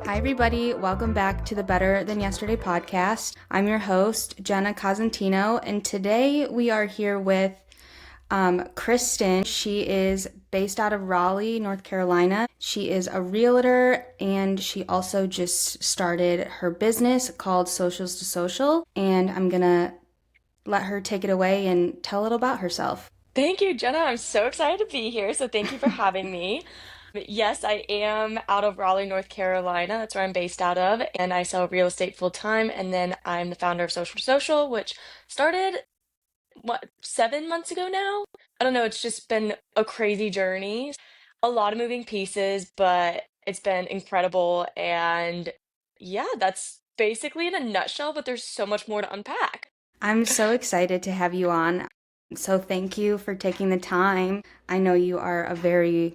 Hi, everybody. Welcome back to the Better Than Yesterday podcast. I'm your host, Jenna Cosentino, and today we are here with Kristen. She is based out of Raleigh, North Carolina. She is a realtor and she also just started her business called Socials to Social. And I'm going to let her take it away and tell a little about herself. Thank you, Jenna. I'm so excited to be here. So thank you for having me. Yes, I am out of Raleigh, North Carolina. That's where I'm based out of, and I sell real estate full time. And then I'm the founder of Social Social, which started 7 months ago now. I don't know. It's just been a crazy journey, a lot of moving pieces, but it's been incredible. And yeah, that's basically in a nutshell. But there's so much more to unpack. I'm so excited to have you on. So thank you for taking the time. I know you are a busy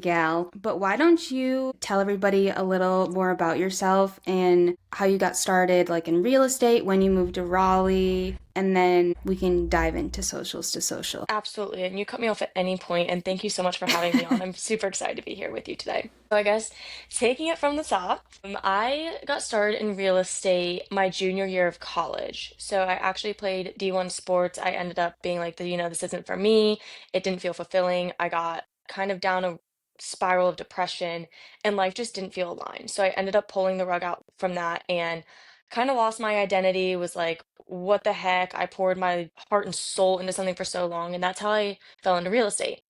gal, but why don't you tell everybody a little more about yourself and how you got started like in real estate, when you moved to Raleigh, and then we can dive into socials to social. Absolutely. And you cut me off at any point, and thank you so much for having me on. I'm super excited to be here with you today. So I guess taking it from the top, I got started in real estate my junior year of college. So I actually played D1 sports. I ended up being like this isn't for me. It didn't feel fulfilling. I got kind of down a spiral of depression and life just didn't feel aligned. So I ended up pulling the rug out from that and kind of lost my identity, was like, what the heck? I poured my heart and soul into something for so long, and that's how I fell into real estate.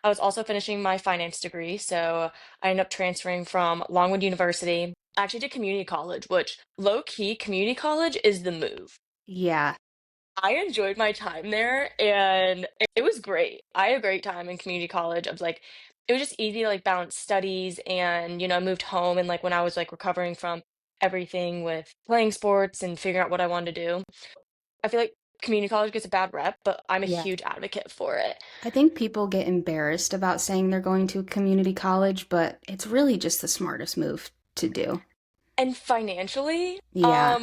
I was also finishing my finance degree, so I ended up transferring from Longwood University. I actually did community college, which low key, community college is the move. Yeah, I enjoyed my time there and it was great. I had a great time in community college. I was like, it was just easy to like balance studies and, I moved home and like when I was like recovering from everything with playing sports and figuring out what I wanted to do. I feel like community college gets a bad rep, but I'm a yeah. huge advocate for it. I think people get embarrassed about saying they're going to a community college, but it's really just the smartest move to do. And financially, Yeah,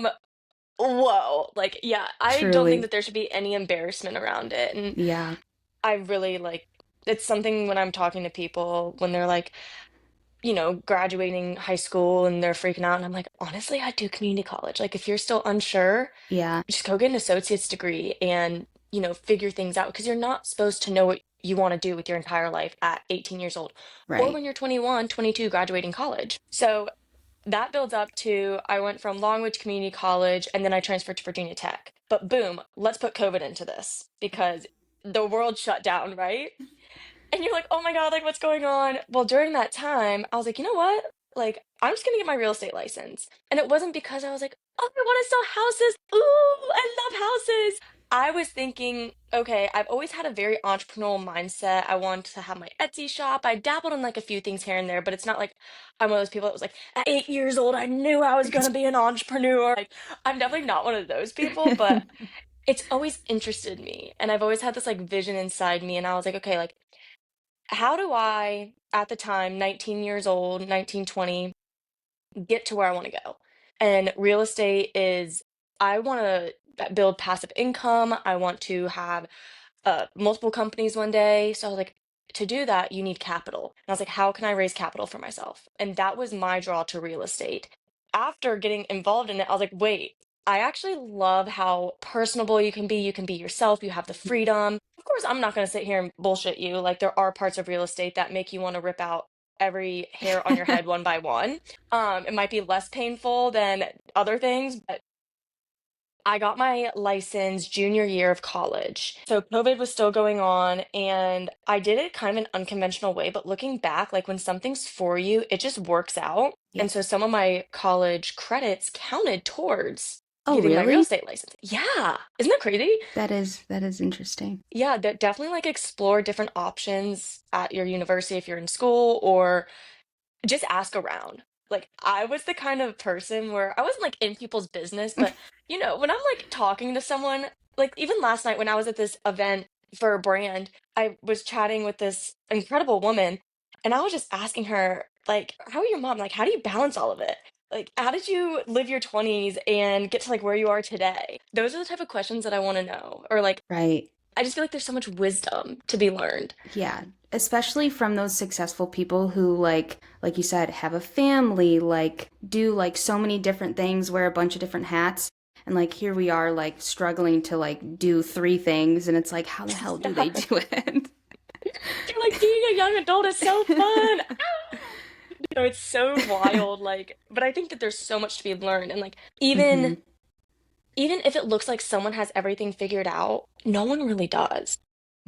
whoa, like, yeah, I don't think truly. that there should be any embarrassment around it. And Yeah. I really like it's something when I'm talking to people when they're like, graduating high school and they're freaking out. And I'm like, honestly, I do community college. Like, if you're still unsure, Yeah, just go get an associate's degree and, figure things out because you're not supposed to know what you want to do with your entire life at 18 years old or right. when you're 21, 22, graduating college. So that builds up to I went from Longwood to community college and then I transferred to Virginia Tech. But boom, let's put COVID into this because the world shut down, right? And you're like, oh my God, like what's going on? Well, during that time, I was like, you know what? Like, I'm just gonna get my real estate license. And it wasn't because I was like, oh, I want to sell houses. Ooh, I love houses. I was thinking, okay, I've always had a very entrepreneurial mindset. I want to have my Etsy shop. I dabbled in like a few things here and there, but it's not like I'm one of those people that was like, at 8 years old, I knew I was gonna be an entrepreneur. Like, I'm definitely not one of those people, but it's always interested me. And I've always had this like vision inside me. And I was like, okay, like how do I, at the time, 19 years old, 19, 20, get to where I want to go? And real estate is, I want to build passive income. I want to have multiple companies one day. So I was like, to do that, you need capital. And I was like, how can I raise capital for myself? And that was my draw to real estate. After getting involved in it, I was like, wait, I actually love how personable you can be. You can be yourself, you have the freedom. Of course, I'm not going to sit here and bullshit you. Like, there are parts of real estate that make you want to rip out every hair on your head one by one. It might be less painful than other things, but I got my license junior year of college. So COVID was still going on and I did it kind of an unconventional way, but looking back, like when something's for you, it just works out. Yeah. And so some of my college credits counted towards Oh, getting my real really? estate license. Yeah. Isn't that crazy? That is interesting. Yeah, definitely like explore different options at your university if you're in school or just ask around. Like, I was the kind of person where I wasn't like in people's business, but when I'm like talking to someone, like even last night when I was at this event for a brand, I was chatting with this incredible woman and I was just asking her, like, how are your mom? Like, how do you balance all of it? Like, how did you live your 20s and get to like where you are today? Those are the type of questions that I want to know. Or like, Right. I just feel like there's so much wisdom to be learned. Yeah. especially from those successful people who like you said have a family, like do like so many different things, wear a bunch of different hats, and like here we are like struggling to like do three things, and it's like how the hell do Yeah. they do it? You're like, being a young adult is so fun. It's so wild, like, but I think that there's so much to be learned, and like Hmm. even if it looks like someone has everything figured out, no one really does.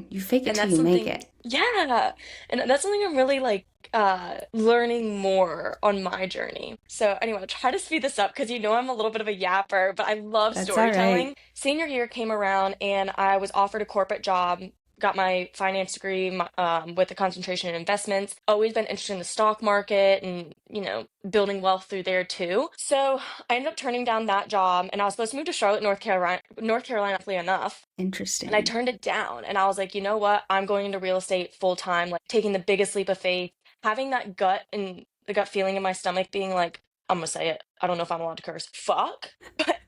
You fake it And till that's you make something, it. yeah. And that's something I'm really like learning more on my journey. So anyway, I'll try to speed this up because you know I'm a little bit of a yapper, but I love That's all right. storytelling. Senior year came around and I was offered a corporate job. Got my finance degree with a concentration in investments. Always been interested in the stock market and, building wealth through there too. So I ended up turning down that job and I was supposed to move to Charlotte, North Carolina, funnily enough. And I Interesting. turned it down and I was like, you know what? I'm going into real estate full time, like taking the biggest leap of faith, having that gut and the gut feeling in my stomach being like, I'm gonna say it. I don't know if I'm allowed to curse. Fuck. But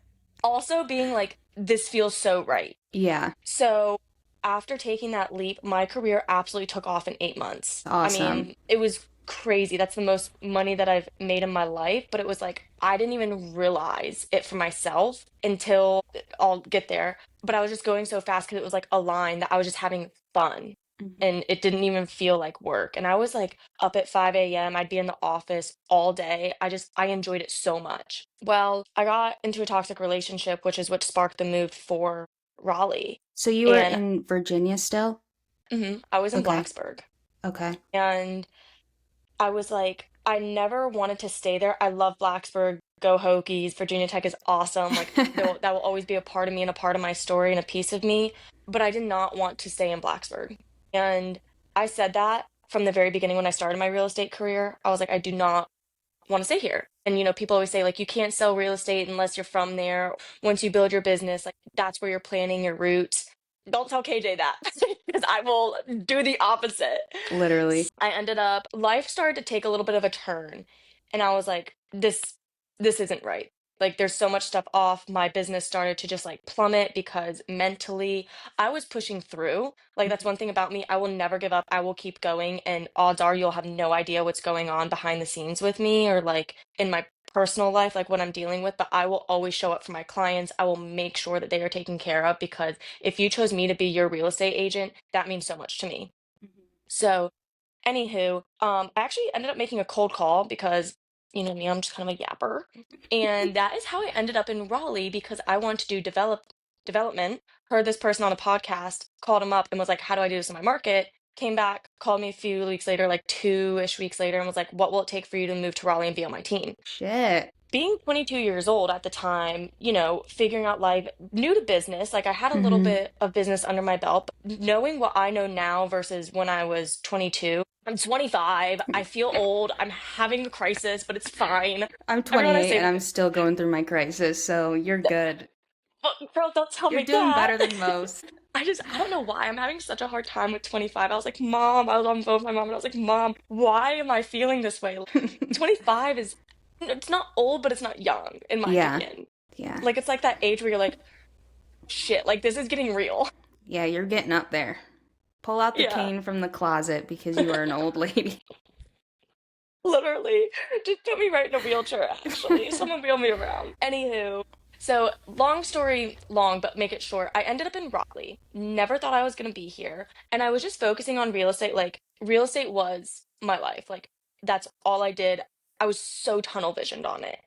also being like, this feels so right. Yeah. So after taking that leap, my career absolutely took off in 8 months. I Awesome. mean, it was crazy. That's the most money that I've made in my life, but it was like I didn't even realize it for myself until I'll get there. But I was just going so fast because it was like a line that I was just having fun. Mhm. And it didn't even feel like work. And I was like up at 5 a.m. I'd be in the office all day. I enjoyed it so much. Well, I got into a toxic relationship, which is what sparked the move for Raleigh. So you were And in Virginia still? I was in Okay. Blacksburg. Okay. And I was like, I never wanted to stay there. I love Blacksburg. Go Hokies. Virginia Tech is awesome. Like that will always be a part of me and a part of my story and a piece of me. But I did not want to stay in Blacksburg. And I said that from the very beginning when I started my real estate career. I was like, I do not want to stay here. And people always say like you can't sell real estate unless you're from there. Once you build your business, like that's where you're planning your roots. Don't tell KJ that because I will do the opposite. Literally. I ended up life started to take a little bit of a turn and I was like this isn't right. Like there's so much stuff off. My business started to just like plummet because mentally I was pushing through. Like that's one thing about me. I will never give up. I will keep going and odds are you'll have no idea what's going on behind the scenes with me or like in my personal life like what I'm dealing with, but I will always show up for my clients. I will make sure that they are taken care of because if you chose me to be your real estate agent, that means so much to me. Mhm. So anywho, I actually ended up making a cold call because, you know me, I'm just kind of a yapper. And that is how I ended up in Raleigh because I wanted to do development. Heard this person on a podcast, called him up and was like, how do I do this in my market? Came back, called me a few weeks later, like 2-ish weeks later, and was like, what will it take for you to move to Raleigh and be on my team? Shit. Being 22 years old at the time, figuring out life, new to business, like I had a little Hmm. bit of business under my belt, but knowing what I know now versus when I was 22. I'm 25. I feel old. I'm having a crisis, but it's fine. I'm Everyone I 28 say and that, I'm still going through my crisis, so you're good. "Oh, girl, don't tell You're me doing that." better than most. I don't know why I'm having such a hard time with 25. I was like, Mom, I was on the phone with my mom and I was like, Mom, why am I feeling this way? 25 is, it's not old, but it's not young, in my Yeah. opinion. Yeah. Like, it's like that age where you're like, shit, like this is getting real. Yeah, you're getting up there. Pull out the Yeah, cane from the closet because you are an old lady. literally. Just put me right in a wheelchair, actually. Someone wheel me around. Anywho, so long story long, but make it short. I ended up in Raleigh. Never thought I was going to be here. And I was just focusing on real estate. Like, real estate was my life. Like, that's all I did. I was so tunnel visioned on it.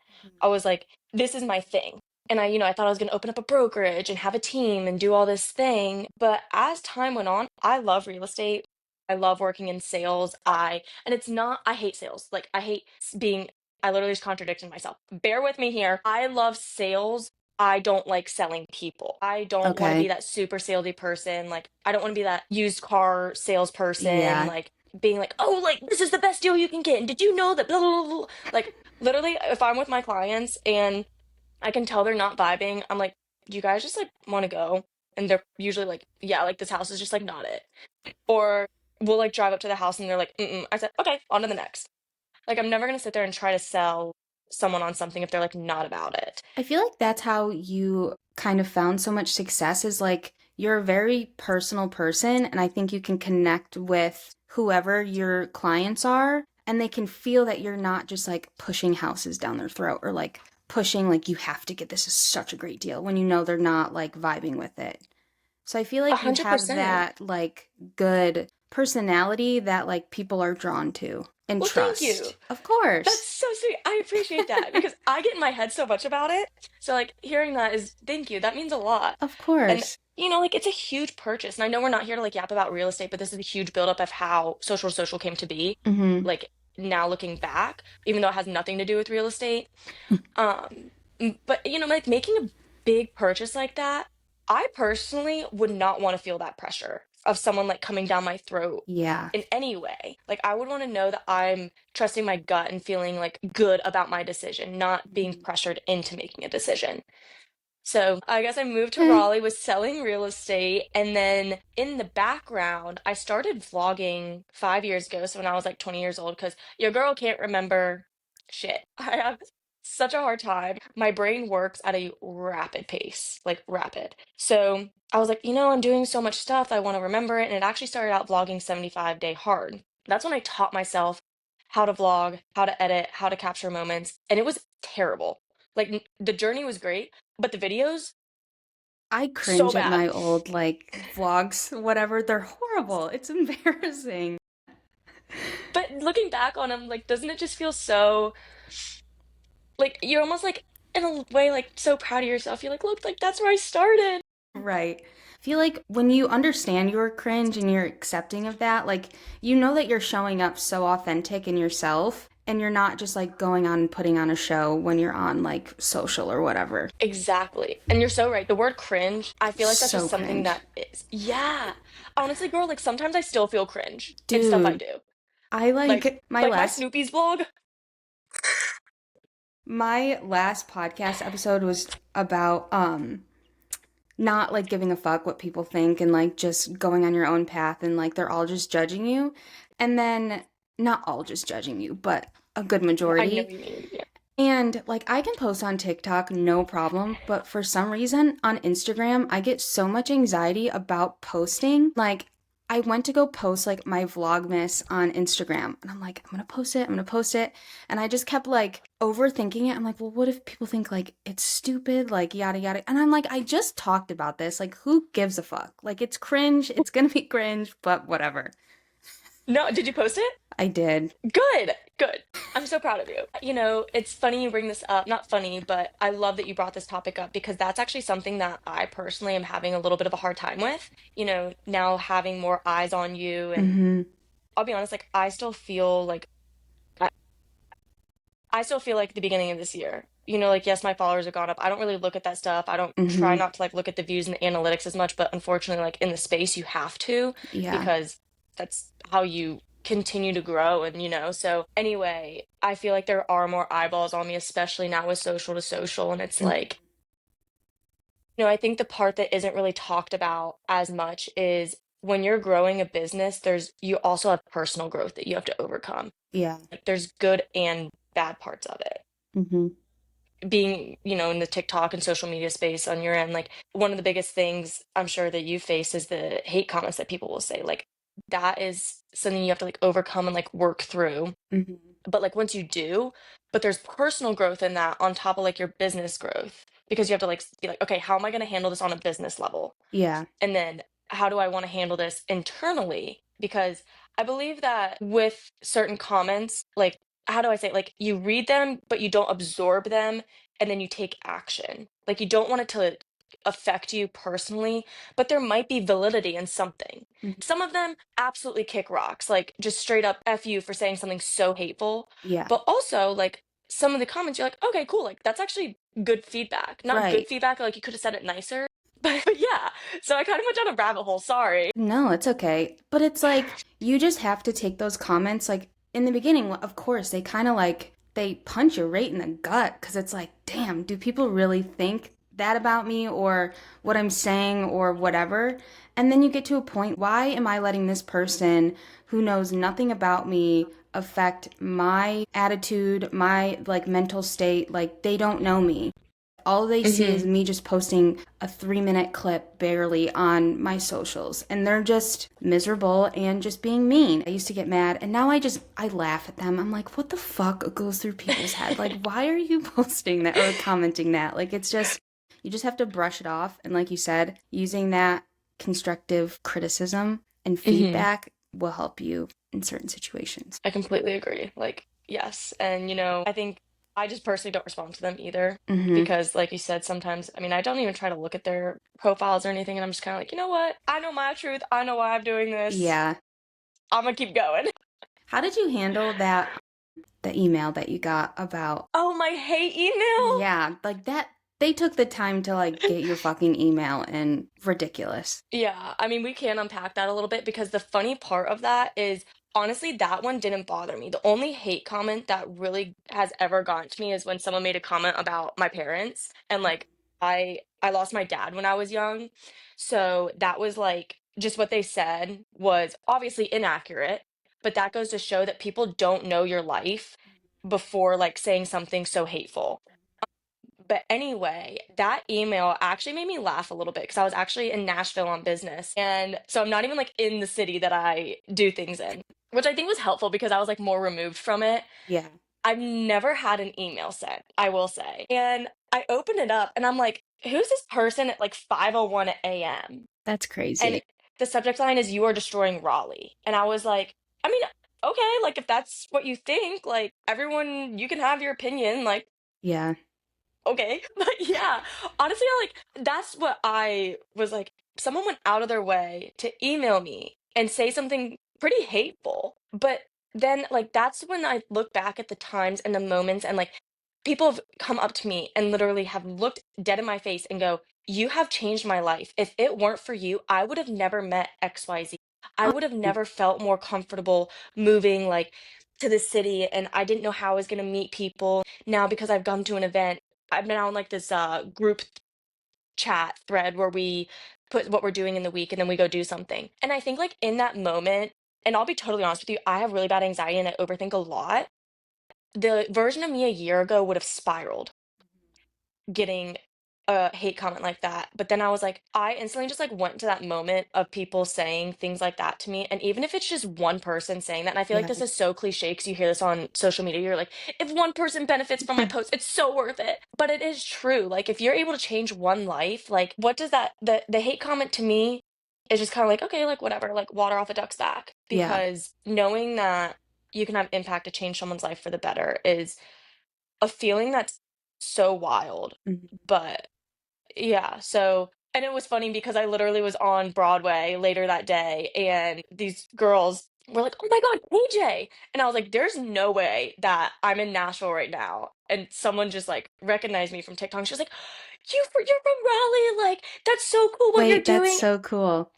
I was like, this is my thing. And I thought I was going to open up a brokerage and have a team and do all this thing. But as time went on, I love real estate. I love working in sales. And it's not, I hate sales. Like, I hate being, I literally just contradicted myself. Bear with me here. I love sales. I don't like selling people. I don't want to be Okay. that super salesy person. Like, I don't want to be that used car salesperson, Yeah. like being like, oh, like, this is the best deal you can get. And did you know that blah, blah, blah, blah. Like, literally, if I'm with my clients and I can tell they're not vibing, I'm like, you guys just like want to go. And they're usually like, yeah, like this house is just like not it. Or we'll like drive up to the house and they're like, mm-mm. I said, okay, on to the next. Like, I'm never going to sit there and try to sell someone on something if they're like not about it. I feel like that's how you kind of found so much success is like you're a very personal person, and I think you can connect with whoever your clients are, and they can feel that you're not just like pushing houses down their throat or like pushing, like, you have to get this is such a great deal when you know they're not like vibing with it. So I feel A like you hundred have percent. that like good personality that like people are drawn to and Well, thank you. trust. Of That's course. so sweet. I appreciate that because I get in my head so much about it. So like hearing that is thank you. That means a lot. Of And course. like it's a huge purchase. And I know we're not here to like yap about real estate, but this is a huge buildup of how social to social came to be. Mhm. Like now looking back, even though it has nothing to do with real estate. Um, but like making a big purchase like that, I personally would not want to feel that pressure of someone like coming down my throat Yeah. in any way. Like I would want to know that I'm trusting my gut and feeling like good about my decision, not being Mhm. pressured into making a decision. So I guess I moved to Eh, Raleigh, was selling real estate, and then in the background, I started vlogging 5 years ago. So when I was like 20 years old, because your girl can't remember shit. I have such a hard time. My brain works at a rapid pace, like rapid. So I was like, I'm doing so much stuff. I want to remember it. And it actually started out vlogging 75-day hard. That's when I taught myself how to vlog, how to edit, how to capture moments. And it was terrible. Like the journey was great, but the videos, I so cringe at bad. my old like vlogs, whatever. They're horrible. It's embarrassing. But looking back on them, like, doesn't it just feel so like you're almost like in a way like so proud of yourself? You're like, look, like that's where I started. Right. I feel like when you understand your cringe and you're accepting of that, like you know that you're showing up so authentic in yourself and you're not just like going on and putting on a show when you're on like social or whatever. Exactly. And you're so right. The word cringe, I feel like that's just So something cringe. that is, yeah. Honestly, girl, like sometimes I still feel cringe in stuff I Dude, do. I Like, like my like my last Snoopy's vlog. my last podcast episode was about not like giving a fuck what people think and like just going on your own path and like they're all just judging you. And then not all just judging you, but a good I know majority. what you mean. Yeah. And like I can post on TikTok no problem, but for some reason on Instagram, I get so much anxiety about posting. Like I went to go post like my Vlogmas on Instagram and I'm like, I'm gonna post it, I'm gonna post it. And I just kept like overthinking it. I'm like, well, what if people think like it's stupid, like yada yada. And I'm like, I just talked about this. Like, who gives a fuck? Like it's cringe, it's gonna be cringe, but whatever. No, did you post it? I did. Good, good. I'm so proud of you. It's funny you bring this up. Not funny, but I love that you brought this topic up because that's actually something that I personally am having a little bit of a hard time with. Now having more eyes on you. And Mm-hmm. I'll be honest, like, I, I still feel like the beginning of this year. Like, yes, my followers have gone up. I don't really look at that stuff. I don't try Mm-hmm. not to like look at the views and the analytics as much, but unfortunately, like in the space, you have to Yeah. because that's how you continue to grow. And, so anyway, I feel like there are more eyeballs on me, especially now with social to social. And it's Mm-hmm. like, I think the part that isn't really talked about as much is when you're growing a business, you also have personal growth that you have to overcome. Yeah. Like there's good and bad parts of it. Mm-hmm. Being, in the TikTok and social media space on your end, like one of the biggest things I'm sure that you face is the hate comments that people will say. Like that is something you have to like overcome and like work through. Mm-hmm. But like once you do, but there's personal growth in that on top of like your business growth because you have to like be like, okay, how am I going to handle this on a business level? Yeah. And then how do I want to handle this internally? Because I believe that with certain comments, like, how do I say it? Like, you read them, but you don't absorb them, and then you take action. Like, you don't want it to affect you personally, but there might be validity in something. Mhm. Some of them absolutely kick rocks, like, just straight up F you for saying something so hateful. Yeah. But also, like, some of the comments, you're like, okay, cool. Like, that's actually good feedback. Not good Right. feedback, like, you could have said it nicer. But yeah, so I kind of went down a rabbit hole. Sorry. No, it's okay. But it's like you just have to take those comments like in the beginning, of course, they kind of like they punch you right in the gut because it's like, damn, do people really think that about me or what I'm saying or whatever? And then you get to a point, why am I letting this person who knows nothing about me affect my attitude, my like mental state? Like they don't know me. all they see is Hmm. me just posting a 3-minute clip barely on my socials, and they're just miserable and just being mean. I used to get mad, and now I laugh at them. I'm like, what the fuck goes through people's head? Like, why are you posting that or commenting that? Like, it's just, you just have to brush it off. And like you said, using that constructive criticism and Hmm. feedback will help you in certain situations. I completely agree. Like, yes. And, I think I just personally don't respond to them either Mm-hmm. because, like you said, sometimes, I mean, I don't even try to look at their profiles or anything. And I'm just kind of like, you know what? I know my truth. I know why I'm doing this. Yeah. I'm going to keep going. How did you handle that, the email that you got about, Oh, my hate email. yeah, like that, they took the time to like get your fucking email and ridiculous. Yeah, I mean, we can unpack that a little bit because the funny part of that is honestly, that one didn't bother me. The only hate comment that really has ever gotten to me is when someone made a comment about my parents and like I lost my dad when I was young. So that was like just what they said was obviously inaccurate, but that goes to show that people don't know your life before like saying something so hateful. But anyway, that email actually made me laugh a little bit because I was actually in Nashville on business. And so I'm not even like in the city that I do things in, which I think was helpful because I was like more removed from it. Yeah, I've never had an email sent, I will say. And I opened it up and I'm like, who's this person at like 5:01 a.m.? that's And crazy. the subject line is, "You are destroying Raleigh." And I was like, I mean, okay, like if that's what you think, like everyone, you can have your opinion. Like, Yeah. okay. But yeah, honestly, that's what I was like. Someone went out of their way to email me and say something pretty hateful. But then, like, that's when I look back at the times and the moments, and like, people have come up to me and literally have looked dead in my face and go, "You have changed my life. If it weren't for you, I would have never met XYZ. I would have Oh, never felt more comfortable moving, like, to the city, and I didn't know how I was going to meet people. Now, because I've gone to an event, I'm now in like this group chat thread where we put what we're doing in the week and then we go do something." And I think like in that moment, and I'll be totally honest with you, I have really bad anxiety and I overthink a lot. The version of me a year ago would have spiraled getting a hate comment like that. But then I was like, I instantly just like went to that moment of people saying things like that to me. And even if it's just one person saying that, and I feel like yeah. this is so cliche because you hear this on social media, you're like, if one person benefits from my post, it's so worth it. But it is true. Like if you're able to change one life, like what does that the hate comment to me is just kind of like, okay, like whatever, like water off a duck's back. Yeah. Because knowing that you can have impact to change someone's life for the better is a feeling that's so wild. Mhm. But yeah, so and it was funny because I literally was on Broadway later that day and these girls were like, "Oh my God, AJ." And I was like, "There's no way that I'm in Nashville right now." And someone just like recognized me from TikTok. She was like, You're from Raleigh. Like, that's so cool what you're Wait, that's doing." so cool.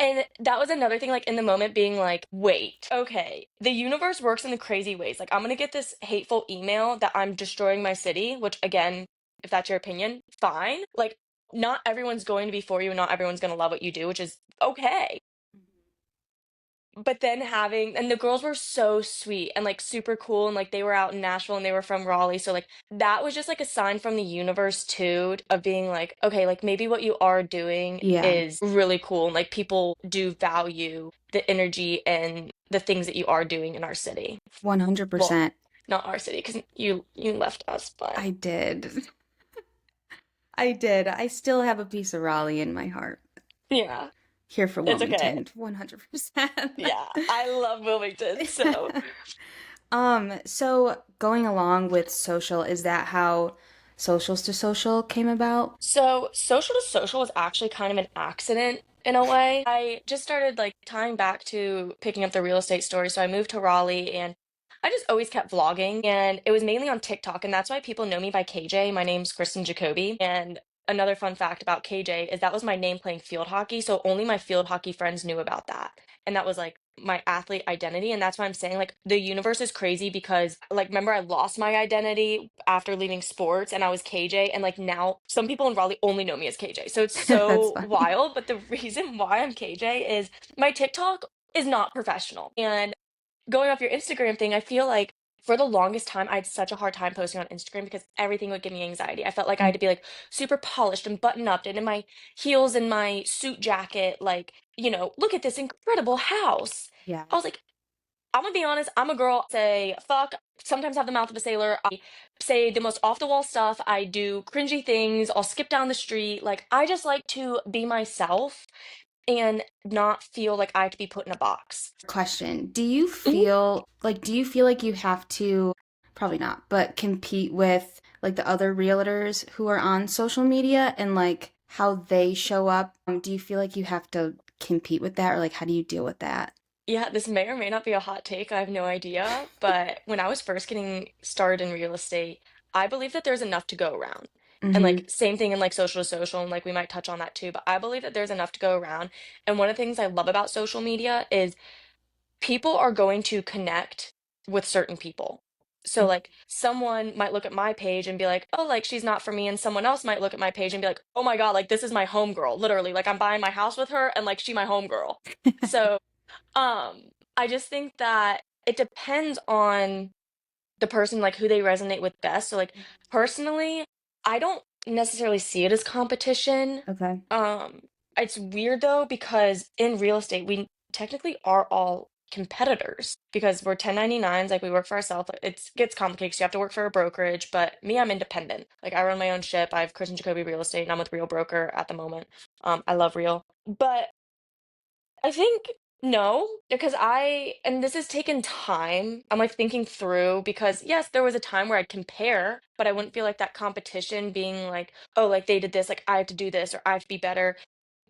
And that was another thing, like in the moment being like, wait, okay, the universe works in the crazy ways. Like, I'm gonna get this hateful email that I'm destroying my city, which again, if that's your opinion, fine. Like, not everyone's going to be for you, and not everyone's gonna love what you do, which is okay. But then having, and the girls were so sweet and like super cool, and like they were out in Nashville and they were from Raleigh. So, like, that was just like a sign from the universe too, of being like, okay, like maybe what you are doing Yeah, is really cool. And like people do value the energy and the things that you are doing in our city. Well, 100%. not our city, because you left us, but I did. I did. I still have a piece of Raleigh in my heart. yeah, Here for it's okay. Wilmington, 100%. Yeah, I love Wilmington. So So going along with social, is that how socials to social came about? So, social to social was actually kind of an accident in a way. I just started like tying back to picking up the real estate story. So, I moved to Raleigh and I just always kept vlogging, and it was mainly on TikTok. And that's why people know me by KJ. My name's Kristen Jacoby. And another fun fact about KJ is that was my name playing field hockey. So, only my field hockey friends knew about that. And that was like my athlete identity. And that's why I'm saying like the universe is crazy because like remember I lost my identity after leaving sports and I was KJ, and like now some people in Raleigh only know me as KJ. So it's That's so funny. wild, but the reason why I'm KJ is my TikTok is not professional. And going off your Instagram thing, I feel like For the longest time, I had such a hard time posting on Instagram because everything would give me anxiety. I felt like I Mm. had to be like super polished and buttoned up and in my heels and my suit jacket, like, look at this incredible house. Yeah. I was like, I'm gonna be honest, I'm a girl, say fuck, sometimes have the mouth of a sailor. I say the most off the wall stuff. I do cringy things. I'll skip down the street. Like, I just like to be myself and not feel like I have to be put in a box. Question. Mhm. Do you feel like you have to, probably not, but compete with like the other realtors who are on social media and like how they show up? Do you feel like you have to compete with that or like how do you deal with that? Yeah, this may or may not be a hot take. I have no idea. But when I was first getting started in real estate, I believe that there's enough to go around. And Mm-hmm. like same thing in like social to social, and like we might touch on that too, but I believe that there's enough to go around. And one of the things I love about social media is people are going to connect with certain people. So like someone might look at my page and be like, "Oh, like she's not for me," and someone else might look at my page and be like, "Oh my God, like this is my homegirl." Literally, like I'm buying my house with her and like she my homegirl. So I just think that it depends on the person, like who they resonate with best. So like personally, I don't necessarily see it as competition. Okay. Um, it's weird though because in real estate we technically are all competitors because we're 1099s, like we work for ourselves. It gets complicated because you have to work for a brokerage, but me, I'm independent. Like I run my own ship. I have Chris and Jacoby Real Estate and I'm with Real Broker at the moment. I love Real. But I think no, because and this has taken time. I'm like thinking through because yes, there was a time where I'd compare, but I wouldn't feel like that competition being like, oh, like they did this, like I have to do this or I have to be better.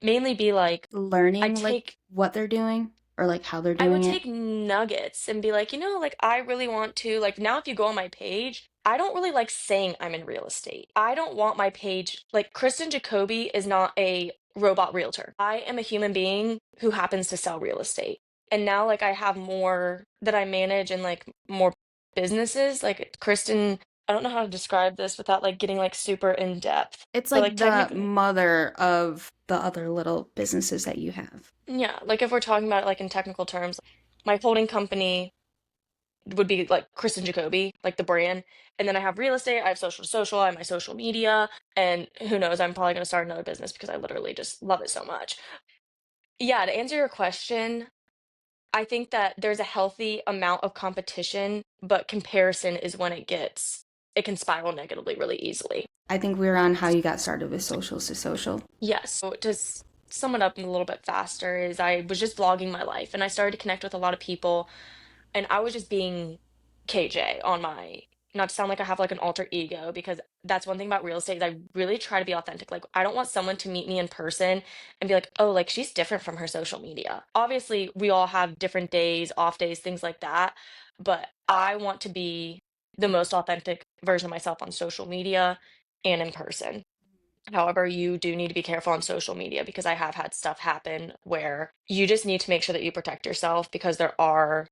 Mainly be like, I Learning like take what they're doing or like how they're I would doing it. take nuggets and be like, like I really want to, like now if you go on my page, I don't really like saying I'm in real estate. I don't want my page, like Kristen Jacoby is not a robot realtor. I am a human being who happens to sell real estate. And now like I have more that I manage and like more businesses. Like Kristen, I don't know how to describe this without like getting like super in depth. It's But like like the technically, mother of the other little businesses that you have. yeah, like if we're talking about it like in technical terms, my holding company would be like Kristen Jacoby, like the brand. And then I have real estate, I have social to social, I have my social media, and who knows, I'm probably going to start another business because I literally just love it so much. Yeah, to answer your question, I think that there's a healthy amount of competition, but comparison is when it can spiral negatively really easily. I think we were on how you got started with socials to social. Yes. So to sum it up a little bit faster is I was just vlogging my life and I started to connect with a lot of people and I was just being KJ on my not to sound like I have like an alter ego because that's one thing about real estate is I really try to be authentic. Like I don't want someone to meet me in person and be like, "Oh, like she's different from her social media." Obviously, we all have different days, off days, things like that, but I want to be the most authentic version of myself on social media and in person. However, you do need to be careful on social media because I have had stuff happen where you just need to make sure that you protect yourself because there are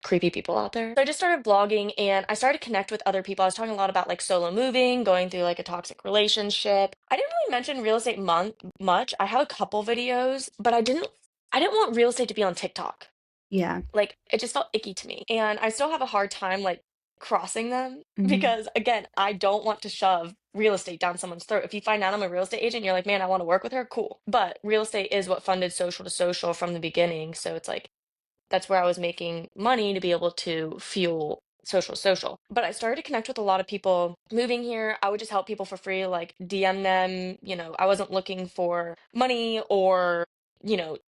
creepy people out there. So I just started vlogging and I started to connect with other people. I was talking a lot about like solo moving, going through like a toxic relationship. I didn't really mention real estate much. I have a couple videos, but I didn't want real estate to be on TikTok. Yeah. Like it just felt icky to me. And I still have a hard time like crossing them Hmm. because again, I don't want to shove real estate down someone's throat. If you find out I'm a real estate agent, you're like, man, I want to work with her, cool. But real estate is what funded social to social from the beginning. So it's like that's where I was making money to be able to fuel social. But I started to connect with a lot of people moving here. I would just help people for free, like DM them. I wasn't looking for money or,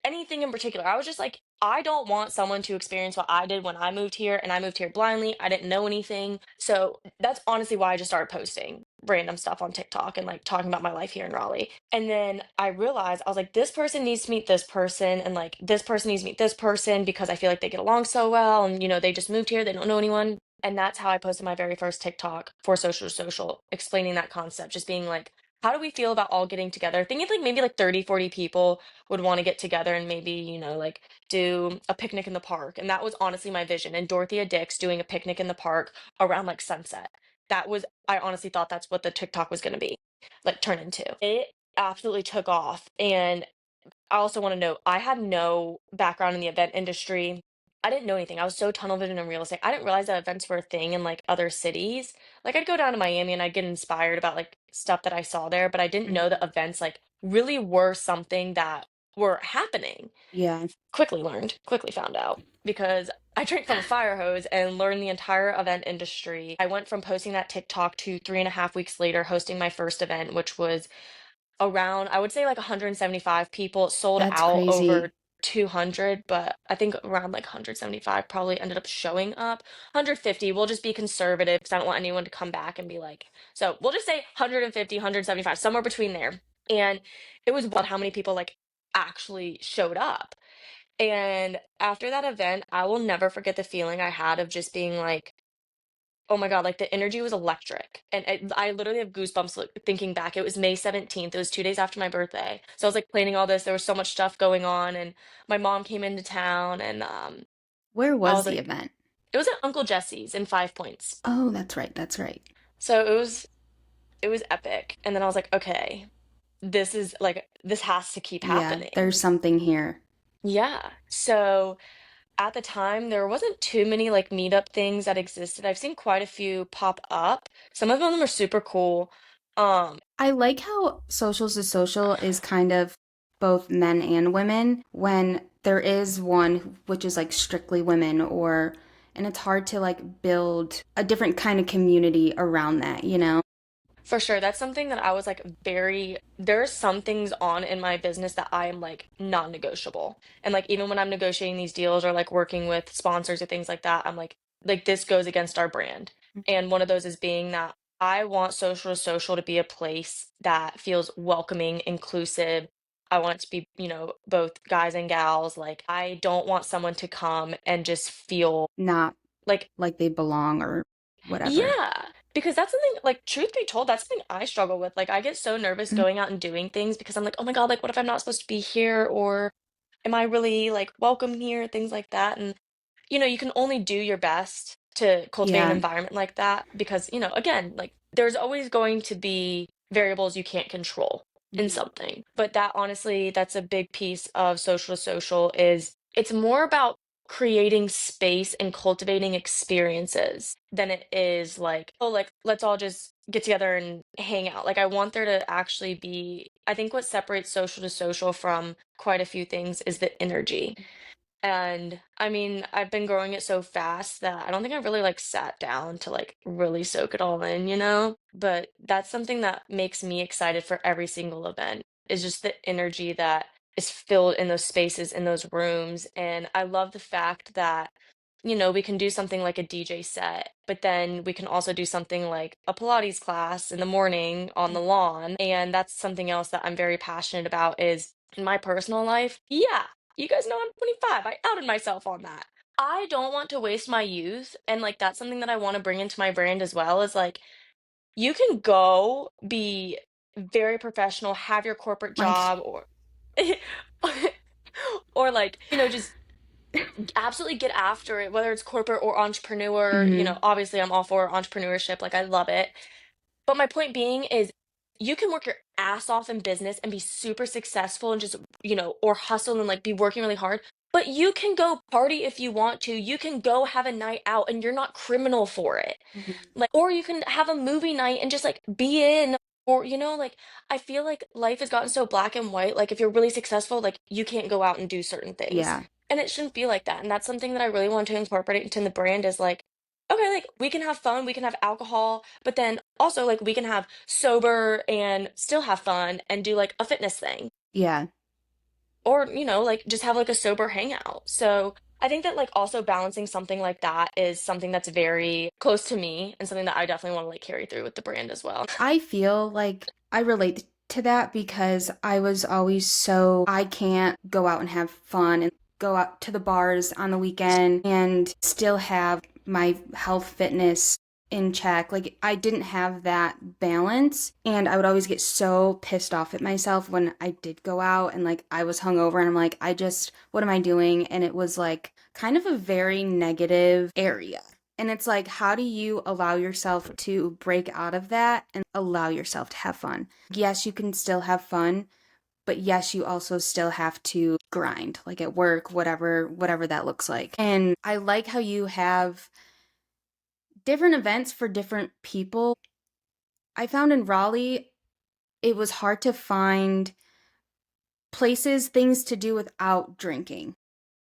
anything in particular. I was just like, I don't want someone to experience what I did when I moved here and I moved here blindly. I didn't know anything. So that's honestly why I just started posting random stuff on TikTok and like talking about my life here in Raleigh. And then I realized I was like, this person needs to meet this person, and like this person needs to meet this person because I feel like they get along so well. And, they just moved here, they don't know anyone. And that's how I posted my very first TikTok for social to social, explaining that concept, just being like, how do we feel about all getting together? Thinking like maybe like 30, 40 people would want to get together and maybe, like do a picnic in the park. And that was honestly my vision. And Dorothea Dix doing a picnic in the park around like sunset. I honestly thought that's what the TikTok was going to be like turn into. It absolutely took off. And I also want to note, I had no background in the event industry. I didn't know anything. I was so tunnel vision in real estate. I didn't realize that events were a thing in like other cities. Like I'd go down to Miami and I'd get inspired about like stuff that I saw there, but I didn't know that Mhm. events like really were something that were happening. Yeah, Quickly learned, quickly found out because I drank from a fire hose and learned the entire event industry. I went from posting that TikTok to 3.5 weeks later hosting my first event, which was around, I would say like 175 people. It sold that's out over crazy. 200, but I think around like 175 probably ended up showing up. 150, we'll just be conservative because I don't want anyone to come back and be like, so we'll just say 150, 175, somewhere between there. And it was wild how many people like actually showed up. And after that event, I will never forget the feeling I had of just being like, oh my God, like the energy was electric. And I literally have goosebumps thinking back. It was May 17th. It was 2 days after my birthday. So I was like planning all this. There was so much stuff going on. And my mom came into town and Where I was was the like, event? it was at Uncle Jesse's in Five Points. Oh, that's right. That's right. So it was epic. And then I was like, okay, this has to keep Yeah, happening. there's something here. Yeah. So at the time, there wasn't too many like meetup things that existed. I've seen quite a few pop up. Some of them are super cool. I like how socials to social is kind of both men and women when there is one which is like strictly women or and it's hard to like build a different kind of community around that, you know? For sure. That's something that I was like there are some things on in my business that I am like non-negotiable. And like even when I'm negotiating these deals or like working with sponsors or things like that, I'm like this goes against our brand. And one of those is being that I want social to social to be a place that feels welcoming, inclusive. I want it to be, both guys and gals. Like I don't want someone to come and just feel Not like like they belong or whatever. yeah, because that's something like truth be told, that's something I struggle with. Like I get so nervous Mm. going out and doing things because I'm like, "Oh my God, like what if I'm not supposed to be here or am I really like welcome here?" Things like that. And you can only do your best to cultivate an Yeah. environment like that because, again, like there's always going to be variables you can't control in Mhm. something. But that honestly, that's a big piece of social to social is it's more about creating space and cultivating experiences than it is like, oh, like let's all just get together and hang out. Like I want there to actually be, I think what separates social to social from quite a few things is the energy. And I mean, I've been growing it so fast that I don't think I've really like sat down to like really soak it all in, you know? But that's something that makes me excited for every single event is just the energy that is filled in those spaces, in those rooms. And I love the fact that, we can do something like a DJ set, but then we can also do something like a Pilates class in the morning on the lawn. And that's something else that I'm very passionate about is in my personal life. Yeah, you guys know I'm 25. I outed myself on that. I don't want to waste my youth. And like that's something that I want to bring into my brand as well is like you can go be very professional, have your corporate Like job or or like, just absolutely get after it, whether it's corporate or entrepreneur. mhm. Obviously I'm all for entrepreneurship. Like I love it. But my point being is you can work your ass off in business and be super successful and just, or hustle and like be working really hard. But you can go party if you want to. You can go have a night out and you're not criminal for it. Mhm. Like, or you can have a movie night and just like be in. Or, like I feel like life has gotten so black and white. Like, if you're really successful, like you can't go out and do certain things. Yeah. And it shouldn't be like that. And that's something that I really want to incorporate into the brand is like, okay, like we can have fun, we can have alcohol, but then also like we can have sober and still have fun and do like a fitness thing Yeah. or, like just have like a sober hangout. So I think that like also balancing something like that is something that's very close to me and something that I definitely want to like carry through with the brand as well. I feel like I relate to that because I was always so I can't go out and have fun and go out to the bars on the weekend and still have my health fitness in check. Like I didn't have that balance and I would always get so pissed off at myself when I did go out and like I was hungover and I'm like what am I doing? And it was like kind of a very negative area. And it's like, how do you allow yourself to break out of that and allow yourself to have fun? Yes, you can still have fun, but yes, you also still have to grind, like at work, whatever that looks like. And I like how you have different events for different people. I found in Raleigh, it was hard to find places, things to do without drinking.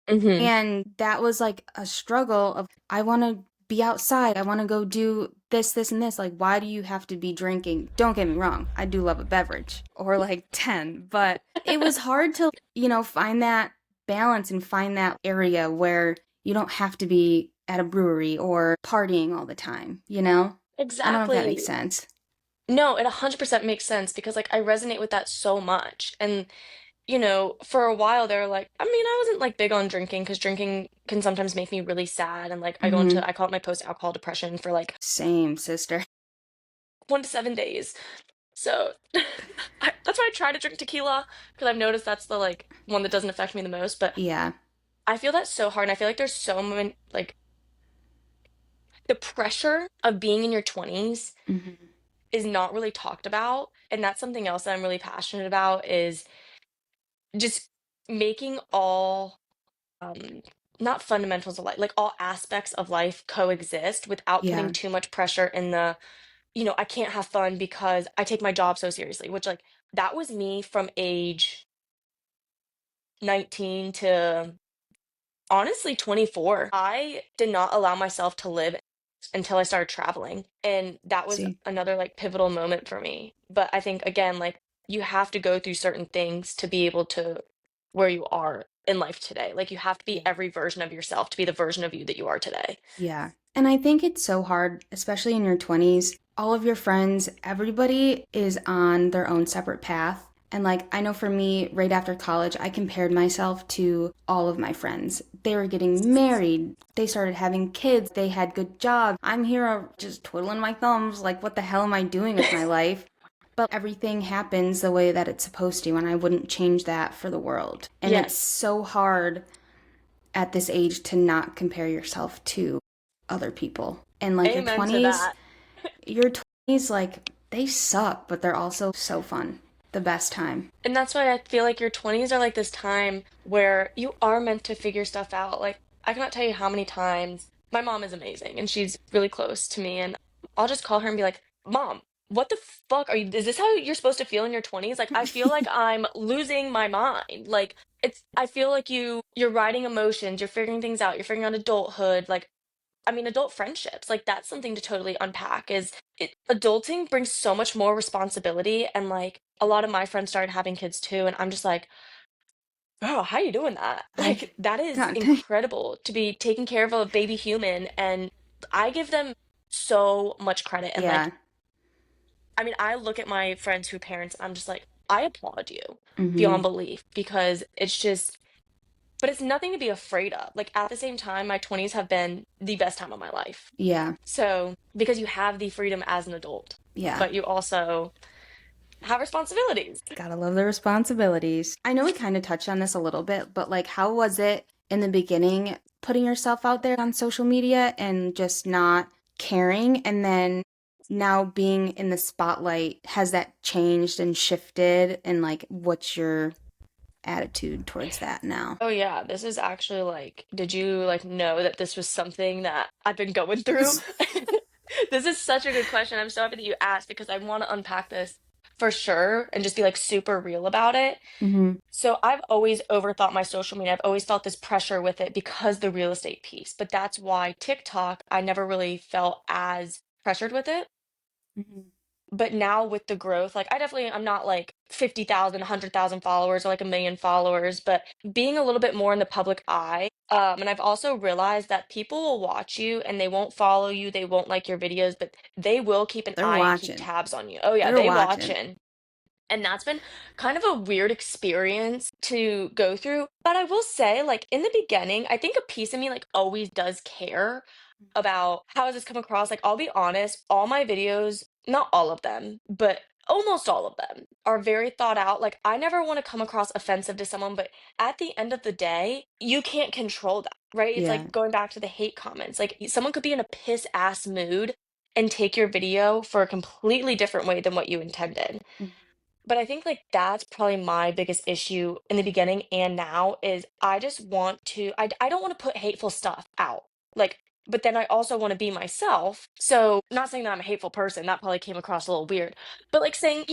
Hmm. And that was like a struggle of, I want to be outside. I want to go do this, this, and this. Like, why do you have to be drinking? Don't get me wrong. I do love a beverage or like 10, but it was hard to, find that balance and find that area where you don't have to be at a brewery or partying all the time, you know? I don't know if that makes Exactly. sense. No, it 100% makes sense because like I resonate with that so much. And for a while there, like, I mean, I wasn't like big on drinking because drinking can sometimes make me really sad. And like, Hmm. I call it my post-alcohol depression for like Same, sister. 1 to 7 days. So that's why I try to drink tequila because I've noticed that's the like one that doesn't affect me the most. But Yeah. I feel that so hard. And I feel like there's so many, like, the pressure of being in your 20s Hmm. is not really talked about. And that's something else that I'm really passionate about is just making all um not fundamentals of life, like all aspects of life coexist without putting Yeah. too much pressure in the, I can't have fun because I take my job so seriously, which like that was me from age 19 to honestly 24. I did not allow myself to live until I started traveling. And that was See. another like pivotal moment for me. But I think again, like you have to go through certain things to be able to where you are in life today. Like you have to be Yeah. every version of yourself to be the version of you that you are today. Yeah. And I think it's so hard, especially in your 20s. All of your friends, everybody is on their own separate path. And like, I know for me, right after college, I compared myself to all of my friends. They were getting married, they started having kids, they had good jobs. I'm here just twiddling my thumbs, like, what the hell am I doing with my life? But everything happens the way that it's supposed to, and I wouldn't change that for the world. And it's Yes. so hard at this age to not compare yourself to other people. And like Amen to that. your 20s, like they suck, but they're also so fun. The best time. And that's why I feel like your 20s are like this time where you are meant to figure stuff out. Like, I cannot tell you how many times my mom is amazing and she's really close to me. And I'll just call her and be like, Mom, what the fuck are you? Is this how you're supposed to feel in your 20s? Like, I feel like I'm losing my mind. Like, I feel like you're riding emotions, you're figuring things out, you're figuring out adulthood. Like, I mean, adult friendships, like that's something to totally unpack adulting brings so much more responsibility. And like a lot of my friends started having kids too. And I'm just like, oh, how you doing that? I Like that is God, incredible to be taking care of a baby human. And I give them so much credit. And like, yeah. I mean, I look at my friends who parents, and I'm just like, I applaud you Mhm. beyond belief because it's just, but it's nothing to be afraid of. Like at the same time, my 20s have been the best time of my life. Yeah. So, because you have the freedom as an adult, Yeah. but you also have responsibilities. Gotta love the responsibilities. I know we kind of touched on this a little bit, but like, how was it in the beginning putting yourself out there on social media and just not caring? And then now being in the spotlight, has that changed and shifted? And like, what's your attitude towards that now? Oh yeah, this is actually like, did you like know that this was something that I've been going through? This is such a good question. I'm so happy that you asked because I want to unpack this for sure and just be like super real about it. Hmm. So I've always overthought my social media. I've always felt this pressure with it because the real estate piece. But that's why TikTok, I never really felt as pressured with it. Hmm. But now with the growth, like I'm not like 50,000, 100,000 followers or like 1 million followers, but being a little bit more in the public eye. And I've also realized that people will watch you and they won't follow you, they won't like your videos, but they will keep an They're eye and keep watching. tabs on you. Oh yeah, They're they watching. watching. And that's been kind of a weird experience to go through. But I will say, like, in the beginning, I think a piece of me, like, always does care about how does this come across. Like, I'll be honest, all my videos, not all of them, but almost all of them are very thought out. Like, I never want to come across offensive to someone, but at the end of the day, you can't control that, right? It's Yeah. like going back to the hate comments. Like, someone could be in a piss ass mood and take your video for a completely different way than what you intended. But I think like that's probably my biggest issue in the beginning and now is I just want to I don't want to put hateful stuff out. Like, but then I also want to be myself. So not saying that I'm a hateful person, that probably came across a little weird. But like saying,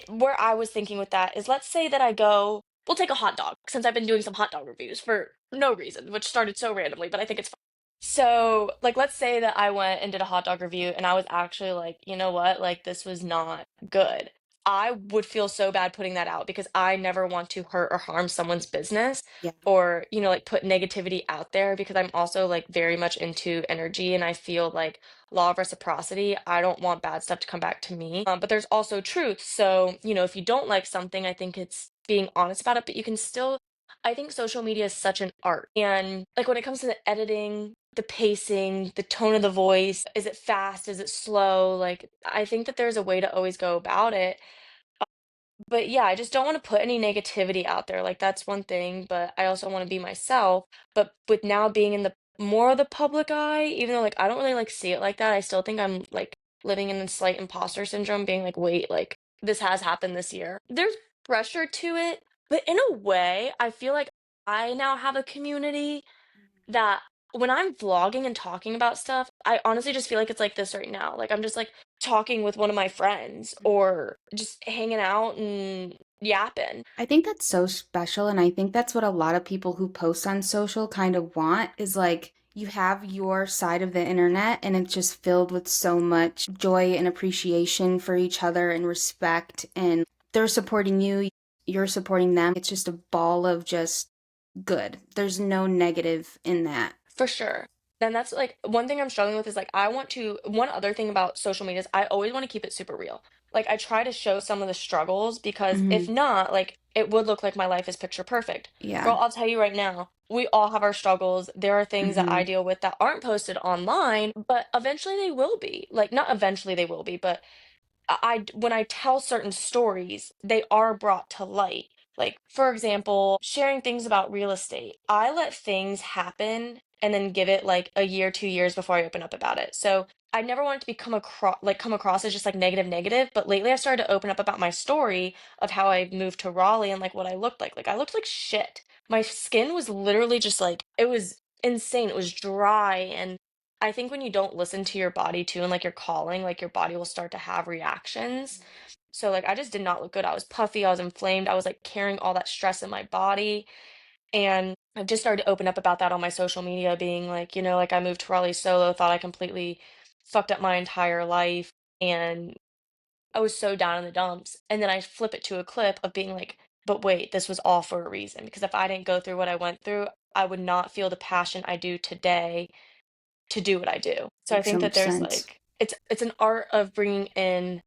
where I was thinking with that is let's say that I go, we'll take a hot dog since I've been doing some hot dog reviews for no reason, which started so randomly, but I think it's fun. So, like, let's say that I went and did a hot dog review and I was actually like, you know what? Like, this was not good. I would feel so bad putting that out because I never want to hurt or harm someone's business Yeah. or, like put negativity out there because I'm also like very much into energy and I feel like law of reciprocity. I don't want bad stuff to come back to me. But there's also truth. So, if you don't like something, I think it's being honest about it, but you can still, I think social media is such an art. And like when it comes to the editing, the pacing, the tone of the voice, is it fast? Is it slow? Like, I think that there's a way to always go about it. But yeah, I just don't want to put any negativity out there. Like that's one thing, but I also want to be myself. But with now being in the more of the public eye, even though like I don't really like see it like that, I still think I'm like living in a slight imposter syndrome, being like, wait, like this has happened this year. There's pressure to it, but in a way, I feel like I now have a community that when I'm vlogging and talking about stuff, I honestly just feel like it's like this right now. Like I'm just like talking with one of my friends or just hanging out and yapping. I think that's so special, and I think that's what a lot of people who post on social kind of want is like you have your side of the internet and it's just filled with so much joy and appreciation for each other and respect, and they're supporting you, you're supporting them. It's just a ball of just good. There's no negative in that. For sure. Then that's like one thing I'm struggling with is like I want to one other thing about social media is I always want to keep it super real. Like I try to show some of the struggles because if Hmm. not, like it would look like my life is picture perfect. Yeah. Girl, I'll tell you right now, we all have our struggles. There are things that I Hmm. deal with that aren't posted online, but eventually they will be. Like not eventually they will be, but when I tell certain stories, they are brought to light. Like, for example, sharing things about real estate. I let things happen and then give it like a year, 2 years before I open up about it. So I never wanted to become come across as just like negative, negative. But lately, I started to open up about my story of how I moved to Raleigh and like what I looked like. Like I looked like shit. My skin was literally just like it was insane. It was dry and I think when you don't listen to your body too and like your calling, like your body will start to have reactions. So like I just did not look good. I was puffy, I was inflamed, I was like carrying all that stress in my body. And I've just started to open up about that on my social media, being like, like I moved to Raleigh solo, thought I completely fucked up my entire life. And I was so down in the dumps. And then I flip it to a clip of being like, but wait, this was all for a reason. Because if I didn't go through what I went through, I would not feel the passion I do today to do what I do. So I Makes so think that much there's sense. like it's an art of bringing in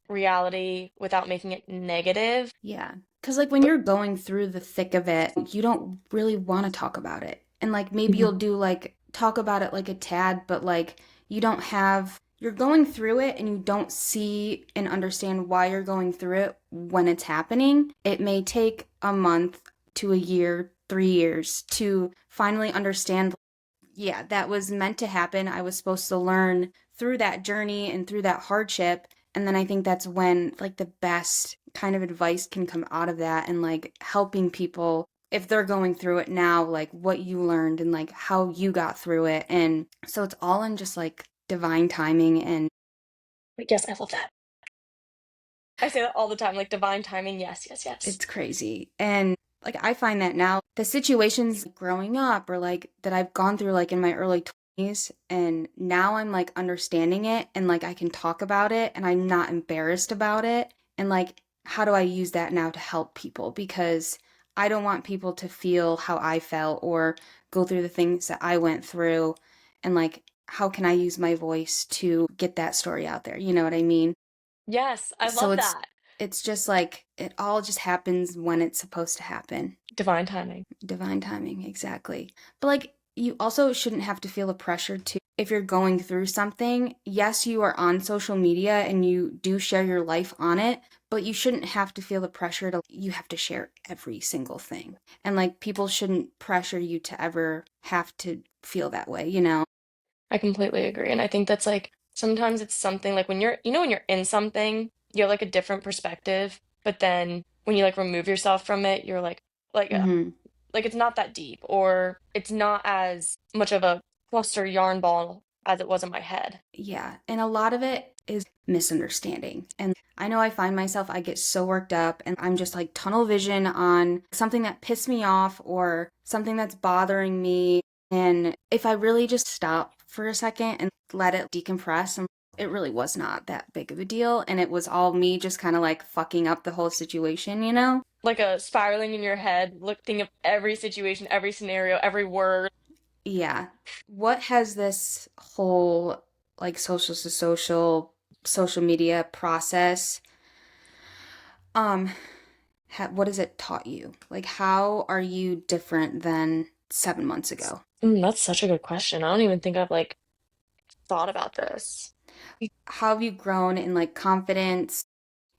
reality without making it negative. Yeah. Because, like, when But you're going through the thick of it, you don't really want to talk about it. And, like, maybe Mhm. you'll do, like, talk about it like a tad, but, like, you don't have, you're going through it and you don't see and understand why you're going through it when it's happening. It may take a month to a year, 3 years to finally understand, yeah, that was meant to happen. I was supposed to learn through that journey and through that hardship. And then I think that's when like the best kind of advice can come out of that and like helping people if they're going through it now, like what you learned and like how you got through it. And so it's all in just like divine timing, and yes, I love that. I say that all the time, like divine timing. Yes, yes, yes. it's crazy. And like I find that now the situations growing up or like that I've gone through like in my early 20s, and now I'm like understanding it and like I can talk about it and I'm not embarrassed about it. And like how do I use that now to help people, because I don't want people to feel how I felt or go through the things that I went through, and like how can I use my voice to get that story out there? You know what I mean? Yes, I So love that. it's just like it all just happens when it's supposed to happen. Divine timing. Divine timing, exactly. But like you also shouldn't have to feel the pressure to, if you're going through something, yes, you are on social media and you do share your life on it, but you shouldn't have to feel the pressure to you have to share every single thing. And like people shouldn't pressure you to ever have to feel that way, you know? I completely agree. And I think that's like sometimes it's something like when you're in something you have like a different perspective, but then when you like remove yourself from it, you're like uh, Hmm. like it's not that deep, or it's not as much of a cluster yarn ball as it was in my head. Yeah. And a lot of it is misunderstanding. And I know I find myself, I get so worked up and I'm just like tunnel vision on something that pissed me off or something that's bothering me. And if I really just stop for a second and let it decompress, and it really was not that big of a deal. And it was all me just kind of like fucking up the whole situation, you know? Like a spiraling in your head, looking at every situation, every scenario, every word. Yeah. What has this whole like social media process um what has it taught you? Like how are you different than 7 months ago? That's such a good question. I don't even think I've like thought about this. How have you grown in like confidence,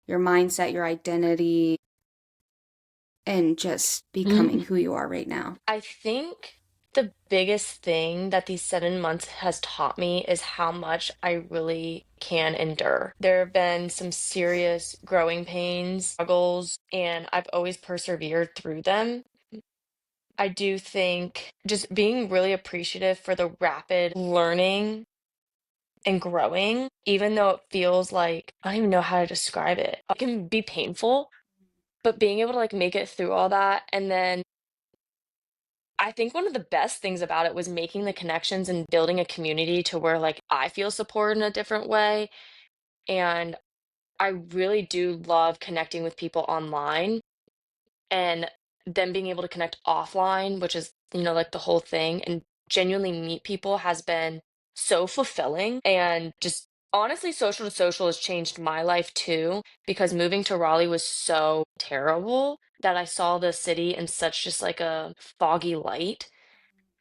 your mindset, your identity, and just becoming Mm, who you are right now? I think the biggest thing that these 7 months has taught me is how much I really can endure. There have been some serious growing pains, struggles, and I've always persevered through them. I do think just being really appreciative for the rapid learning and growing, even though it feels like I don't even know how to describe it. It can be painful, but being able to like make it through all that, and then I think one of the best things about it was making the connections and building a community to where like I feel supported in a different way. And I really do love connecting with people online, and then being able to connect offline, which is, like the whole thing, and genuinely meet people has been so fulfilling. And just honestly, social to social has changed my life too, because moving to Raleigh was so terrible that I saw the city in such just like a foggy light,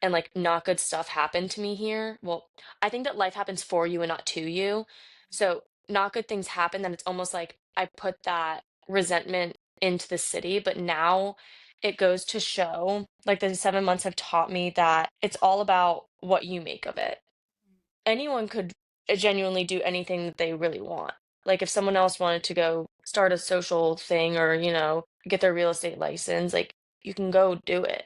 and like not good stuff happened to me here. Well, I think that life happens for you and not to you. So not good things happen, then it's almost like I put that resentment into the city. But now it goes to show, like the 7 months have taught me that it's all about what you make of it. Anyone could genuinely do anything that they really want. Like if someone else wanted to go start a social thing, or, get their real estate license, like you can go do it.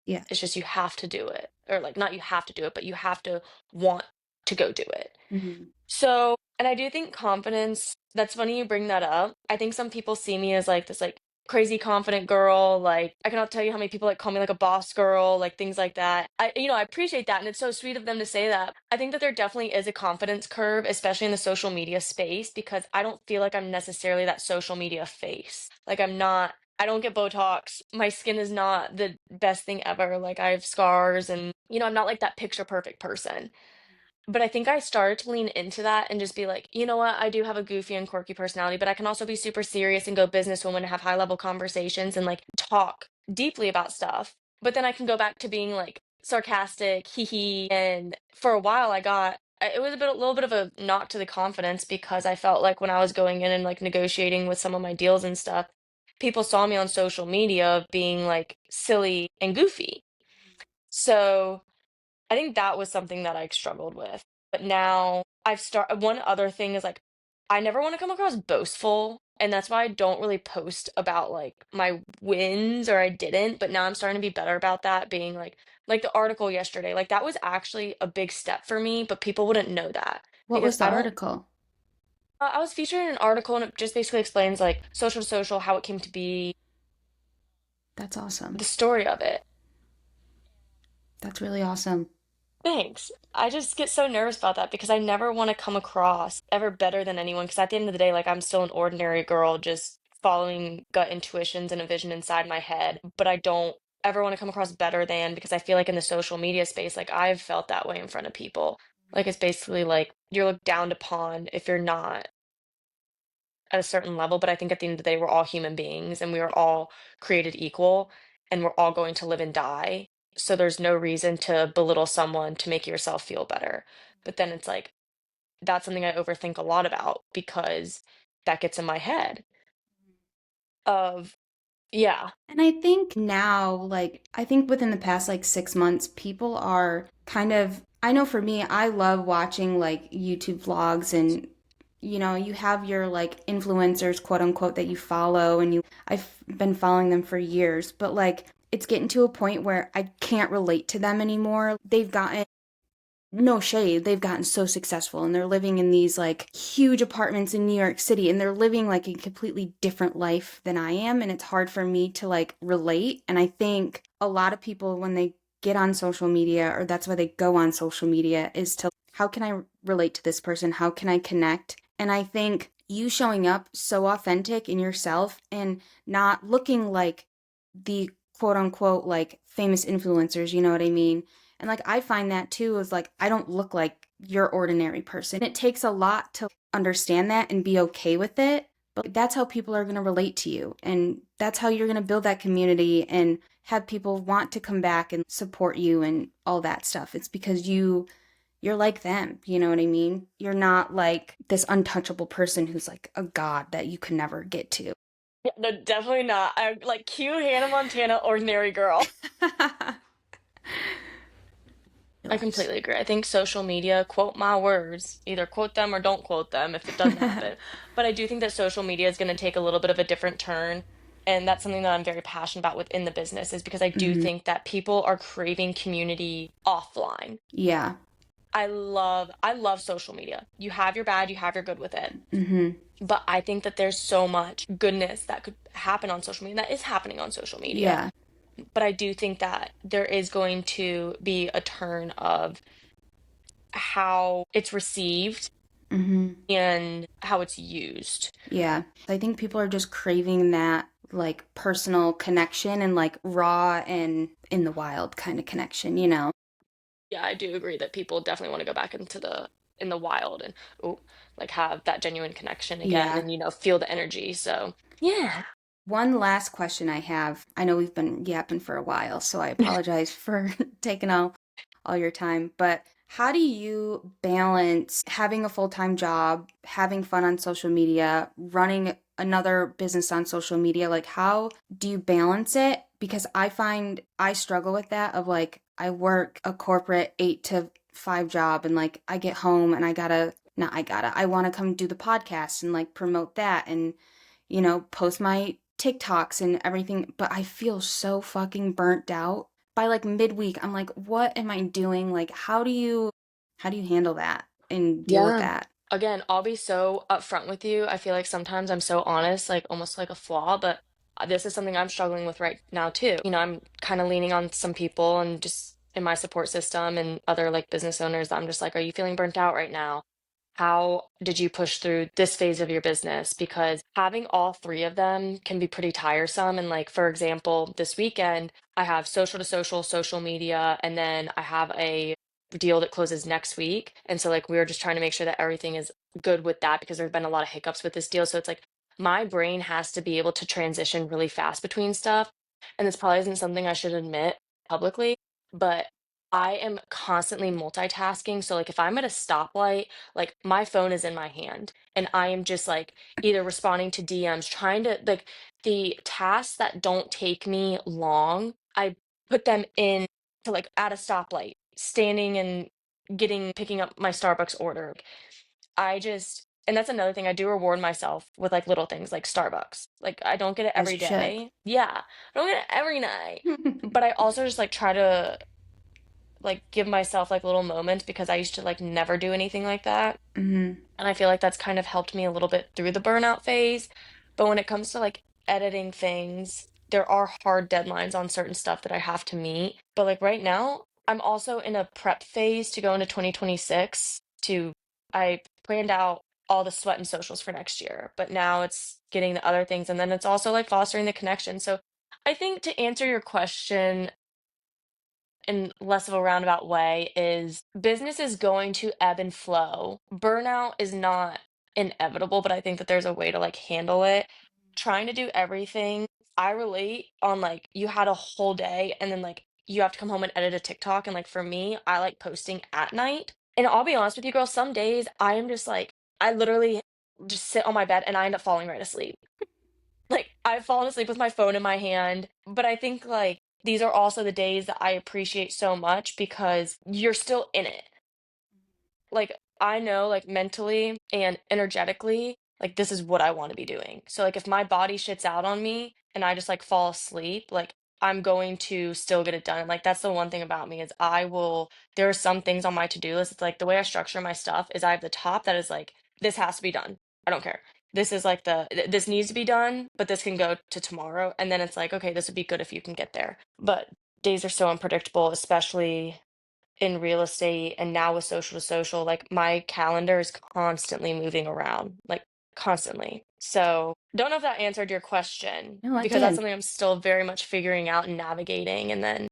Yeah. It's just you have to do it. Or like not you have to do it, but you have to want to go do it. Hmm. So, and I do think confidence, that's funny you bring that up. I think some people see me as like this like crazy confident girl. Like I cannot tell you how many people like call me like a boss girl, like things like that. I appreciate that, and it's so sweet of them to say that. I think that there definitely is a confidence curve, especially in the social media space, because I don't feel like I'm necessarily that social media face. Like I don't get Botox. My skin is not the best thing ever. Like I have scars, and I'm not like that picture perfect person. But I think I started to lean into that and just be like, you know what? I do have a goofy and quirky personality, but I can also be super serious and go businesswoman and have high level conversations and like talk deeply about stuff. But then I can go back to being like sarcastic, hee hee. And for a while, it was a little bit of a knock to the confidence, because I felt like when I was going in and like negotiating with some of my deals and stuff, people saw me on social media being like silly and goofy. So I think that was something that I struggled with. But now one other thing is like I never want to come across boastful, and that's why I don't really post about like my wins, or I didn't, but now I'm starting to be better about that, being like the article yesterday. Like that was actually a big step for me, but people wouldn't know that What because was the article? I was featured in an article, and it just basically explains like social to social, how it came to be, That's awesome. the story of it. That's really awesome. Thanks. I just get so nervous about that because I never want to come across ever better than anyone. Because at the end of the day, like I'm still an ordinary girl just following gut intuitions and a vision inside my head. But I don't ever want to come across better than, because I feel like in the social media space, like I've felt that way in front of people. Like it's basically like you're looked down upon if you're not at a certain level. But I think at the end of the day, we're all human beings and we are all created equal, and we're all going to live and die. So there's no reason to belittle someone to make yourself feel better. But then it's like, that's something I overthink a lot about, because that gets in my head of, yeah. And I think now, like, I think within the past like 6 months, people are kind of, I know for me, I love watching like YouTube vlogs and You have your like influencers, quote unquote, that you follow, and I've been following them for years, but like it's getting to a point where I can't relate to them anymore. They've gotten no shade, they've gotten so successful and they're living in these like huge apartments in New York City and they're living like a completely different life than I am. And it's hard for me to like relate. And I think a lot of people, when they get on social media, or that's why they go on social media, is to how can I relate to this person? How can I connect? And I think you showing up so authentic in yourself and not looking like the quote unquote like famous influencers, you know what I mean? And like I find that too is like I don't look like your ordinary person. It takes a lot to understand that and be okay with it. But that's how people are going to relate to you. And that's how you're going to build that community and have people want to come back and support you and all that stuff. It's because you're like them, you know what I mean? You're not like this untouchable person who's like a god that you can never get to. Yeah, no, definitely not. I'm like cue Hannah Montana, ordinary girl. I completely agree. I think social media, quote my words, either quote them or don't quote them if it doesn't happen. But I do think that social media is going to take a little bit of a different turn. And that's something that I'm very passionate about within the business, is because I do Hmm. think that people are craving community offline. Yeah. I love social media. You have your bad, you have your good with it. Hmm. But I think that there's so much goodness that could happen on social media, that is happening on social media. Yeah. But I do think that there is going to be a turn of how it's received Hmm. and how it's used. Yeah. I think people are just craving that like personal connection and like raw and in the wild kind of connection, you know? Yeah, I do agree that people definitely want to go back in the wild and oh, like have that genuine connection again Yeah. and feel the energy. So, yeah. One last question I have. I know we've been yapping for a while, so I apologize for taking all your time, but how do you balance having a full-time job, having fun on social media, running another business on social media? Like, how do you balance it? Because I find I struggle with that of like, I work a corporate 8 to 5 job and like I get home and I want to come do the podcast and like promote that and, post my TikToks and everything. But I feel so fucking burnt out by like midweek. I'm like, what am I doing? Like, how do you handle that and deal with Yeah. that? Again, I'll be so upfront with you. I feel like sometimes I'm so honest, like almost like a flaw, but this is something I'm struggling with right now too. I'm kind of leaning on some people and just in my support system and other like business owners. I'm just like, are you feeling burnt out right now? How did you push through this phase of your business? Because having all three of them can be pretty tiresome. And like, for example, this weekend, I have social to social, social media, and then I have a deal that closes next week. And so like we were just trying to make sure that everything is good with that because there's been a lot of hiccups with this deal. So it's like my brain has to be able to transition really fast between stuff. And this probably isn't something I should admit publicly, but I am constantly multitasking. So like if I'm at a stoplight, like my phone is in my hand and I am just like either responding to DMs, trying to like the tasks that don't take me long, I put them in to like at a stoplight, standing and picking up my Starbucks order. And that's another thing I do reward myself with like little things like Starbucks. Like I don't get it As every you should. day. Yeah, I don't get it every night. But I also just like try to like give myself like little moments because I used to like never do anything like that. Hmm. And I feel like that's kind of helped me a little bit through the burnout phase. But when it comes to like editing things, there are hard deadlines on certain stuff that I have to meet. But like right now, I'm also in a prep phase to go into 2026 I planned out all the sweat and socials for next year, but now it's getting the other things and then it's also like fostering the connection. So I think to answer your question in less of a roundabout way is business is going to ebb and flow. Burnout is not inevitable, but I think that there's a way to like handle it. Trying to do everything, I relate on like you had a whole day and then like you have to come home and edit a TikTok. And like for me, I like posting at night. And I'll be honest with you, girl, some days I am just like, I literally just sit on my bed and I end up falling right asleep. Like I've fallen asleep with my phone in my hand, but I think like these are also the days that I appreciate so much because you're still in it. Like I know like mentally and energetically, like this is what I want to be doing. So like if my body shits out on me and I just like fall asleep, like I'm going to still get it done. Like that's the one thing about me is there are some things on my to-do list. It's like the way I structure my stuff is I have the top that is like, this has to be done. I don't care. This is like this needs to be done, but this can go to tomorrow. And then it's like, okay, this would be good if you can get there. But days are so unpredictable, especially in real estate and now with social to social, like my calendar is constantly moving around, like constantly. So, don't know if that answered your question No, it because that's did. something I'm still very much figuring out and navigating. And then,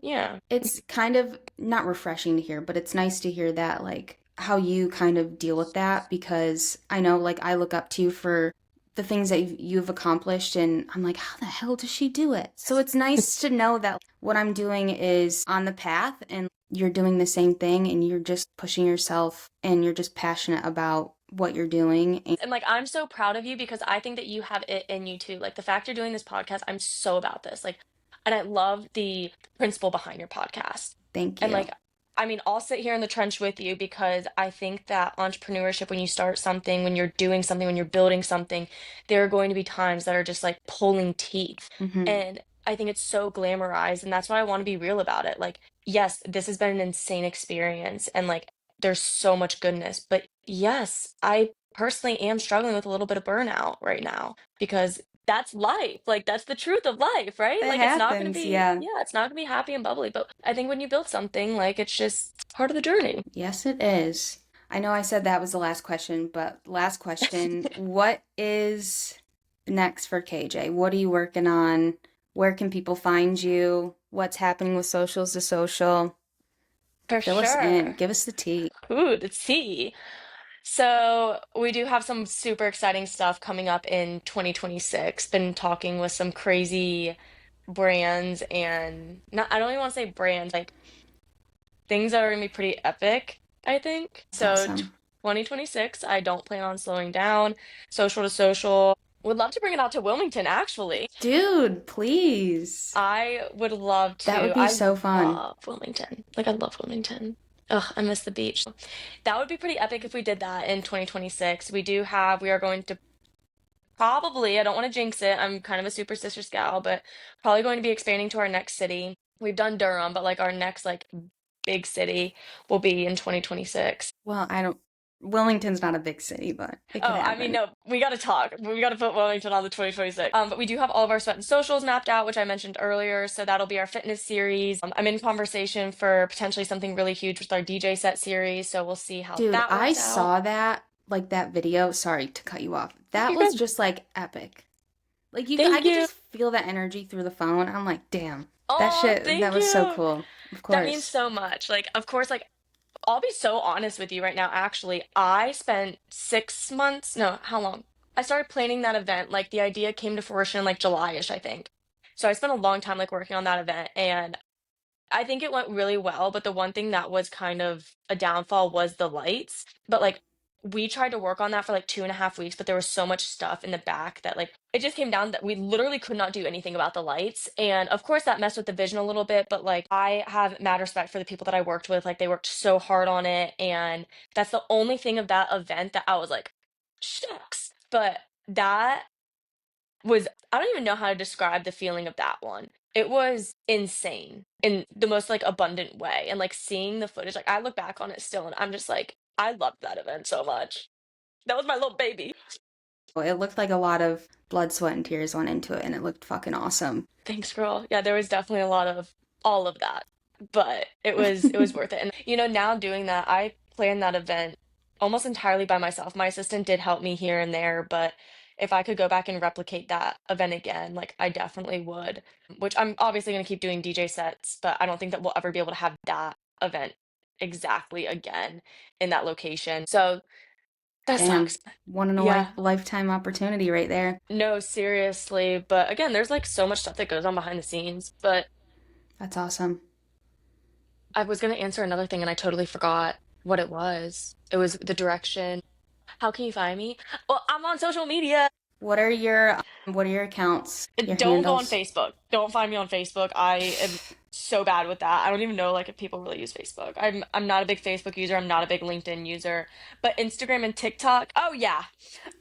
yeah, It's kind of not refreshing to hear, but it's nice to hear that, like, how you kind of deal with that because I know, like, I look up to you for the things that you've accomplished, and I'm like, how the hell does she do it? So it's nice to know that what I'm doing is on the path and you're doing the same thing and you're just pushing yourself and you're just passionate about what you're doing. And and like I'm so proud of you because I think that you have it in you too. Like the fact you're doing this podcast, I'm so about this. Like, and I love the principle behind your podcast. thank And you. like, I mean, I'll sit here in the trench with you because I think that entrepreneurship, when you start something, when you're doing something, when you're building something, there are going to be times that are just like pulling teeth. Hmm. And I think it's so glamorized. And that's why I want to be real about it. Like, yes, this has been an insane experience. And like, there's so much goodness. But yes, I personally am struggling with a little bit of burnout right now because that's life. Like that's the truth of life, right? That Like it's not going to happens, be, yeah. yeah, it's not going to be happy and bubbly, but I think when you build something, like it's just part of the journey. Yes, it is. I know I said that was the last question, but last question, what is next for KJ? What are you working on? Where can people find you? What's happening with socials to social? For Fill us in. sure. Give us the tea. Ooh, the tea. So we do have some super exciting stuff coming up in 2026. Been talking with some crazy brands and not, I don't even want to say brands, like things that are gonna be pretty epic, I think. That's So awesome. 2026, I don't plan on slowing down. Social to social. Would love to bring it out to Wilmington, actually. Dude, please. I would love That would to. be I so fun. love Wilmington. Like I love Wilmington. Ugh, I miss the beach. That would be pretty epic if we did that in 2026. We are going to probably, I don't want to jinx it. I'm kind of a superstitious gal, but probably going to be expanding to our next city. We've done Durham, but like our next like big city will be in 2026. Well, I don't. Wilmington's not a big city, but it could Oh, I mean, happen. no, we got to talk. We got to put Wilmington on the 2026. But we do have all of our sweat and socials mapped out, which I mentioned earlier. So that'll be our fitness series. I'm in conversation for potentially something really huge with our DJ set series. So we'll see how Dude, that I works out. saw that, like that video. Sorry to cut you off. That You're was good. just like epic. Like I Thank could you. just feel that energy through the phone. I'm like, damn, Oh, that thank was so you. cool. Of That means course. so much. Like, of course, like I'll be so honest with you right now. Actually, I spent 6 months, no, how long? I started planning that event. Like the idea came to fruition in like July-ish, I think. So I spent a long time like working on that event and I think it went really well, but the one thing that was kind of a downfall was the lights. But like we tried to work on that for like 2.5 weeks, but there was so much stuff in the back that like it just came down that we literally could not do anything about the lights. And of course that messed with the vision a little bit, but like I have mad respect for the people that I worked with. Like they worked so hard on it. And that's the only thing of that event that I was like, shucks. But that was I don't even know how to describe the feeling of that one. It was insane in the most like abundant way. And like seeing the footage, like I look back on it still and I'm just like, I loved that event so much. That was my little baby. It looked like a lot of blood, sweat, and tears went into it, and it looked fucking awesome. Thanks, girl. Yeah, there was definitely a lot of all of that. But it was worth it. And now doing that, I planned that event almost entirely by myself. My assistant did help me here and there, but if I could go back and replicate that event again, like I definitely would. Which I'm obviously going to keep doing DJ sets, but I don't think that we'll ever be able to have that event exactly again in that location. So that Damn, sucks. one in a Yeah. lifetime opportunity right there. No, seriously. But again, there's like so much stuff that goes on behind the scenes. But That's awesome. I was going to answer another thing and I totally forgot what it was. It was the direction. How can you find me? Well, I'm on social media. what are your accounts, your Don't go on handles? Facebook. Don't find me on Facebook. I am so bad with that. I don't even know like if people really use Facebook. I'm not a big Facebook user. I'm not a big LinkedIn user. But Instagram and TikTok, oh yeah.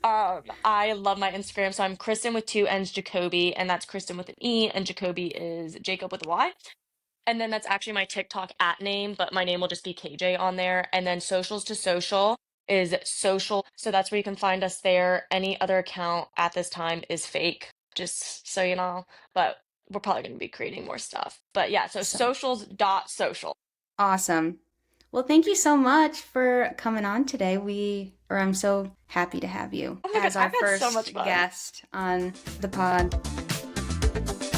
I love my Instagram. So I'm Kristen with two N's Jacoby, and that's Kristen with an E, and Jacoby is Jacob with a Y. And then that's actually my TikTok at name, but my name will just be KJ on there. And then socials to social is social. So that's where you can find us there. Any other account at this time is fake, just so you know. But we're probably going to be creating more stuff. But yeah, so So socials dot social. awesome. Well, thank you so much for coming on today. I'm so happy to have you Oh my gosh, as our I've had so first much fun. guest on the pod.